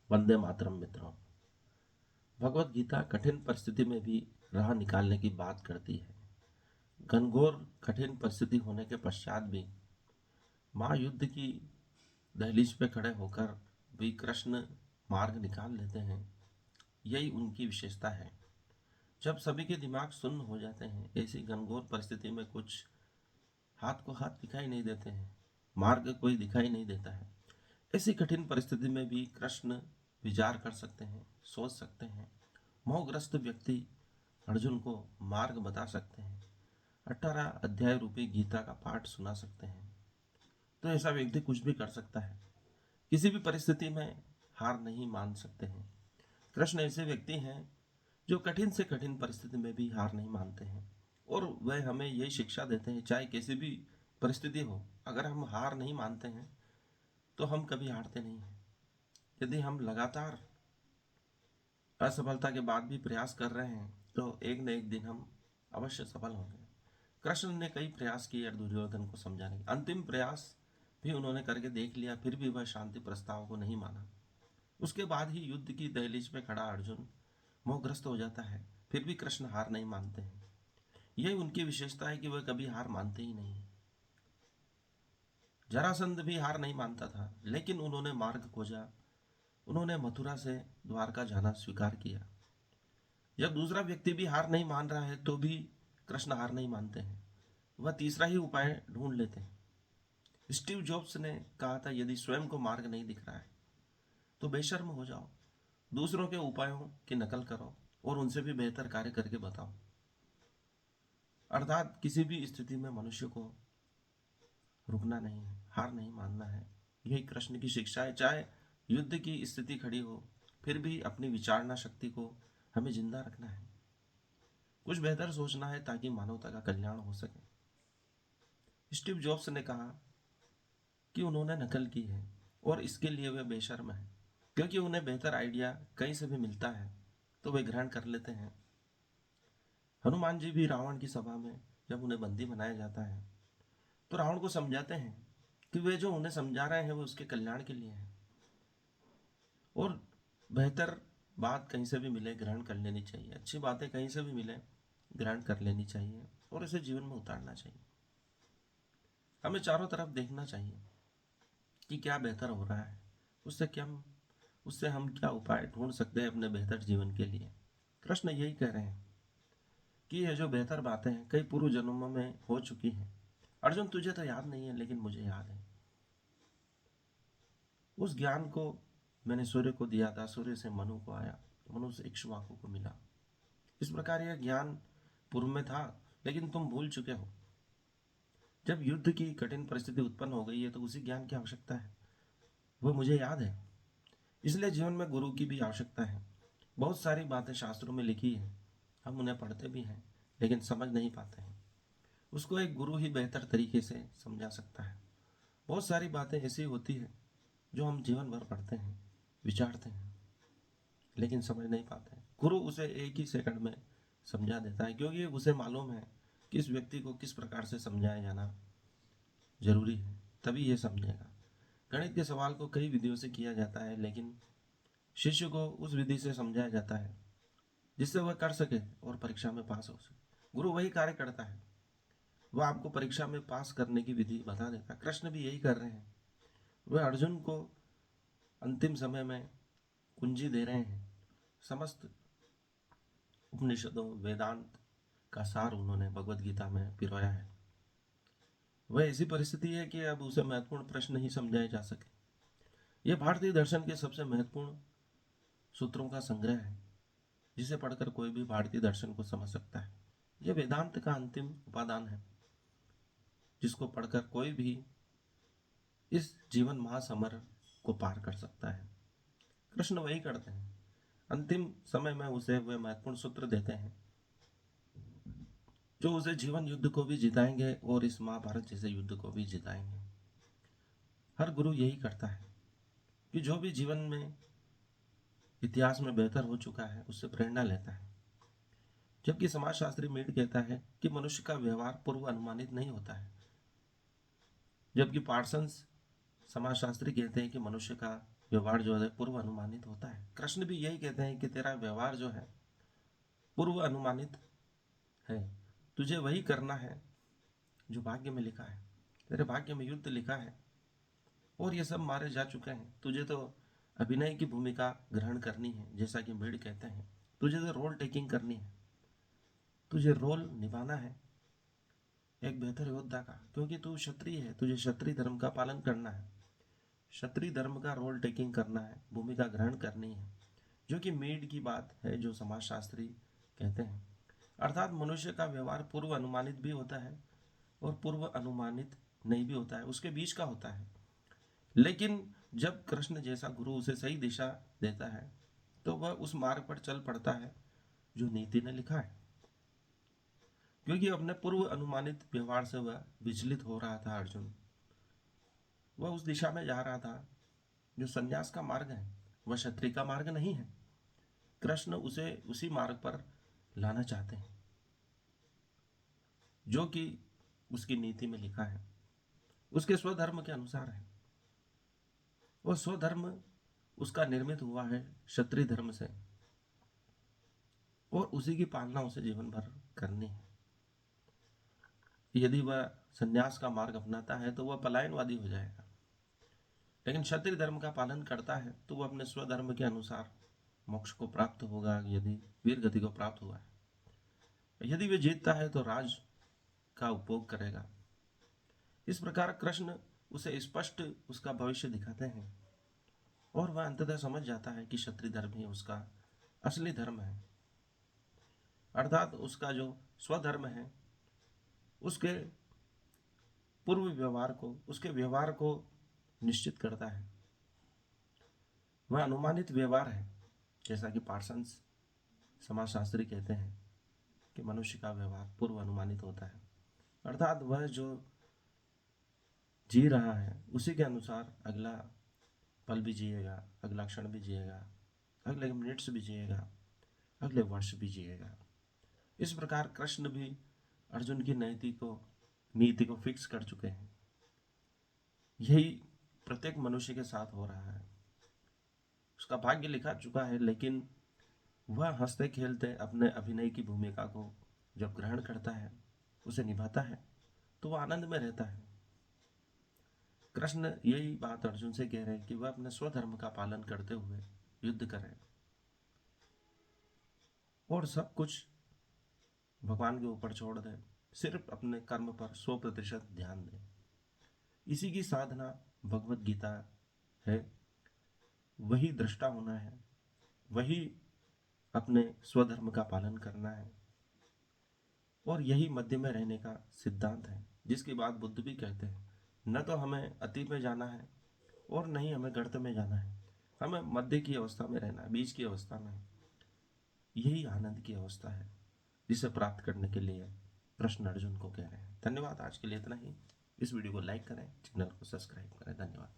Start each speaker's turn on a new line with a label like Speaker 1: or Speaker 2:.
Speaker 1: वंदे मातरम मित्रों। भगवत गीता कठिन परिस्थिति में भी राह निकालने की बात करती है। घनघोर कठिन परिस्थिति होने के पश्चात भी महायुद्ध की दहलीज पे खड़े होकर भी कृष्ण मार्ग निकाल लेते हैं। यही उनकी विशेषता है। जब सभी के दिमाग सुन्न हो जाते हैं, ऐसी घनघोर परिस्थिति में कुछ हाथ को हाथ दिखाई नहीं देते हैं, मार्ग कोई दिखाई नहीं देता है। ऐसी कठिन परिस्थिति में भी कृष्ण विचार कर सकते हैं, सोच सकते हैं। मोहग्रस्त व्यक्ति अर्जुन को मार्ग बता सकते हैं, 18 अध्याय रूपी गीता का पाठ सुना सकते हैं। तो ऐसा व्यक्ति कुछ भी कर सकता है, किसी भी परिस्थिति में हार नहीं मान सकते हैं। कृष्ण ऐसे व्यक्ति हैं जो कठिन से कठिन परिस्थिति में भी हार नहीं मानते हैं, और वह हमें यही शिक्षा देते हैं, चाहे कैसी भी परिस्थिति हो, अगर हम हार नहीं मानते हैं तो हम कभी हारते नहीं हैं। यदि हम लगातार असफलता के बाद भी प्रयास कर रहे हैं तो एक न एक दिन हम अवश्य सफल होंगे। कृष्ण ने कई प्रयास किए दुर्योधन को समझाने के, अंतिम प्रयास भी उन्होंने करके देख लिया, फिर भी वह शांति प्रस्ताव को नहीं माना। उसके बाद ही युद्ध की दहलीज में खड़ा अर्जुन मोहग्रस्त हो जाता है, फिर भी कृष्ण हार नहीं मानते हैं। यही उनकी विशेषता है कि वह कभी हार मानते ही नहीं। जरासंध भी हार नहीं मानता था, लेकिन उन्होंने मार्ग खोजा। उन्होंने मथुरा से द्वारका जाना स्वीकार किया। जब दूसरा व्यक्ति भी हार नहीं मान रहा है तो भी कृष्ण हार नहीं मानते हैं, वह तीसरा ही उपाय ढूंढ लेते हैं। स्टीव जॉब्स ने कहा था, यदि स्वयं को मार्ग नहीं दिख रहा है तो बेशर्म हो जाओ, दूसरों के उपायों की नकल करो और उनसे भी बेहतर कार्य करके बताओ। अर्थात किसी भी स्थिति में मनुष्य को रुकना नहीं है, हार नहीं मानना है। यही कृष्ण की शिक्षा है। चाहे युद्ध की स्थिति खड़ी हो, फिर भी अपनी विचारना शक्ति को हमें जिंदा रखना है, कुछ बेहतर सोचना है ताकि मानवता का कल्याण हो सके। स्टीव जॉब्स ने कहा कि उन्होंने नकल की है और इसके लिए वे बेशर्म हैं, क्योंकि उन्हें बेहतर आइडिया कहीं से भी मिलता है तो वे ग्रहण कर लेते हैं। हनुमान जी भी रावण की सभा में जब उन्हें बंदी बनाया जाता है तो रावण को समझाते हैं कि वे जो उन्हें समझा रहे हैं वो उसके कल्याण के लिए है, और बेहतर बात कहीं से भी मिले ग्रहण कर लेनी चाहिए, अच्छी बातें कहीं से भी मिले ग्रहण कर लेनी चाहिए और इसे जीवन में उतारना चाहिए। हमें चारों तरफ देखना चाहिए कि क्या बेहतर हो रहा है, उससे हम क्या उपाय ढूंढ सकते हैं अपने बेहतर जीवन के लिए। कृष्ण यही कह रहे हैं कि ये जो बेहतर बातें हैं कई पूर्व जन्मों में हो चुकी हैं। अर्जुन, तुझे तो याद नहीं है लेकिन मुझे याद है। उस ज्ञान को मैंने सूर्य को दिया था, सूर्य से मनु को आया, मनु से इक्ष्वाकु को मिला। इस प्रकार यह ज्ञान पूर्व में था, लेकिन तुम भूल चुके हो। जब युद्ध की कठिन परिस्थिति उत्पन्न हो गई है तो उसी ज्ञान की आवश्यकता है, वो मुझे याद है। इसलिए जीवन में गुरु की भी आवश्यकता है। बहुत सारी बातें शास्त्रों में लिखी है, हम उन्हें पढ़ते भी हैं लेकिन समझ नहीं पाते हैं। उसको एक गुरु ही बेहतर तरीके से समझा सकता है। बहुत सारी बातें ऐसी होती है जो हम जीवन भर पढ़ते हैं, विचारते हैं, लेकिन समझ नहीं पाते हैं। गुरु उसे एक ही सेकंड में समझा देता है, क्योंकि उसे मालूम है कि इस व्यक्ति को किस प्रकार से समझाया जाना जरूरी है, तभी ये समझेगा। गणित के सवाल को कई विधियों से किया जाता है, लेकिन शिष्य को उस विधि से समझाया जाता है जिससे वह कर सके और परीक्षा में पास हो सके। गुरु वही कार्य करता है, वह आपको परीक्षा में पास करने की विधि बता देता है। कृष्ण भी यही कर रहे हैं। वह अर्जुन को अंतिम समय में कुंजी दे रहे हैं। समस्त उपनिषदों, वेदांत का सार उन्होंने भगवत गीता में पिरोया है। वह ऐसी परिस्थिति है कि अब उसे महत्वपूर्ण प्रश्न नहीं समझाए जा सके। यह भारतीय दर्शन के सबसे महत्वपूर्ण सूत्रों का संग्रह है, जिसे पढ़कर कोई भी भारतीय दर्शन को समझ सकता है। यह वेदांत का अंतिम उपादान है, जिसको पढ़कर कोई भी इस जीवन महासमर को पार कर सकता है। कृष्ण वही करते हैं। अंतिम समय में उसे वे महत्वपूर्ण सूत्र देते हैं जो उसे जीवन युद्ध को भी जिताएंगे और इस महाभारत जैसे युद्ध को भी जिताएंगे। हर गुरु यही करता है कि जो भी जीवन में इतिहास में बेहतर हो चुका है उससे प्रेरणा लेता है। जबकि समाजशास्त्री मीड कहता है कि मनुष्य का व्यवहार पूर्व अनुमानित नहीं होता है, जबकि पार्सन्स समाजशास्त्री कहते हैं कि मनुष्य का व्यवहार जो है पूर्व अनुमानित होता है। कृष्ण भी यही कहते हैं कि तेरा व्यवहार जो है पूर्व अनुमानित है, तुझे वही करना है जो भाग्य में लिखा है। तेरे भाग्य में युद्ध लिखा है और ये सब मारे जा चुके हैं। तुझे तो अभिनय की भूमिका ग्रहण करनी है, जैसा कि भीड़ कहते हैं। तुझे तो रोल टेकिंग करनी है, तुझे रोल निभाना है एक बेहतर योद्धा का, क्योंकि तू क्षत्रिय है, तुझे क्षत्रिय धर्म का पालन करना है, क्षत्रिय धर्म का रोल टेकिंग करना है, भूमिका ग्रहण करनी है, जो कि मीड की बात है, जो समाजशास्त्री कहते हैं। अर्थात मनुष्य का व्यवहार पूर्व अनुमानित भी होता है और पूर्व अनुमानित नहीं भी होता है, उसके बीच का होता है। लेकिन जब कृष्ण जैसा गुरु उसे सही दिशा देता है तो वह उस मार्ग पर चल पड़ता है जो नीति ने लिखा है, क्योंकि अपने पूर्व अनुमानित व्यवहार से वह विचलित हो रहा था। अर्जुन वह उस दिशा में जा रहा था जो संन्यास का मार्ग है, वह क्षत्रिय का मार्ग नहीं है। कृष्ण उसे उसी मार्ग पर लाना चाहते हैं जो कि उसकी नीति में लिखा है, उसके स्वधर्म के अनुसार है। वह स्वधर्म उसका निर्मित हुआ है क्षत्रिय धर्म से और उसी की पालना उसे जीवन भर करनी है। यदि वह संन्यास का मार्ग अपनाता है तो वह पलायनवादी हो जाएगा, लेकिन क्षत्रिय धर्म का पालन करता है तो वह अपने स्वधर्म के अनुसार मोक्ष को प्राप्त होगा, यदि वीर गति को प्राप्त हुआ है। यदि वे जीतता है तो राज का उपभोग करेगा। इस प्रकार कृष्ण उसे स्पष्ट उसका भविष्य दिखाते हैं और वह अंततः समझ जाता है कि क्षत्रिय धर्म ही उसका असली धर्म है। अर्थात उसका जो स्वधर्म है उसके पूर्व व्यवहार को, उसके व्यवहार को निश्चित करता है। वह अनुमानित व्यवहार है, जैसा कि पार्सन्स समाजशास्त्री कहते हैं कि मनुष्य का व्यवहार पूर्व अनुमानित होता है। अर्थात वह जो जी रहा है उसी के अनुसार अगला पल भी जिएगा, अगला क्षण भी जिएगा, अगले मिनट्स भी जिएगा, अगले वर्ष भी जिएगा। इस प्रकार कृष्ण भी अर्जुन की नीति को फिक्स कर चुके हैं। यही प्रत्येक मनुष्य के साथ हो रहा है। उसका भाग्य लिखा चुका है, लेकिन वह हंसते खेलते अपने अभिनय की भूमिका को जब ग्रहण करता है, उसे निभाता है, तो वह आनंद में रहता है। कृष्ण यही बात अर्जुन से कह रहे हैं कि वह अपने स्वधर्म का पालन करते हुए युद्ध करे और सब कुछ भगवान के ऊपर छोड़ दे, सिर्फ अपने कर्म पर 100% ध्यान दे। इसी की साधना भगवत गीता है। वही दृष्टा होना है, वही अपने स्वधर्म का पालन करना है और यही मध्य में रहने का सिद्धांत है, जिसकी बात बुद्ध भी कहते हैं। न तो हमें अति में जाना है और न ही हमें गर्त में जाना है, हमें मध्य की अवस्था में रहना है, बीच की अवस्था में। यही आनंद की अवस्था है जिसे प्राप्त करने के लिए कृष्ण अर्जुन को कह रहे हैं। धन्यवाद, आज के लिए इतना ही। इस वीडियो को लाइक करें, चैनल को सब्सक्राइब करें। धन्यवाद।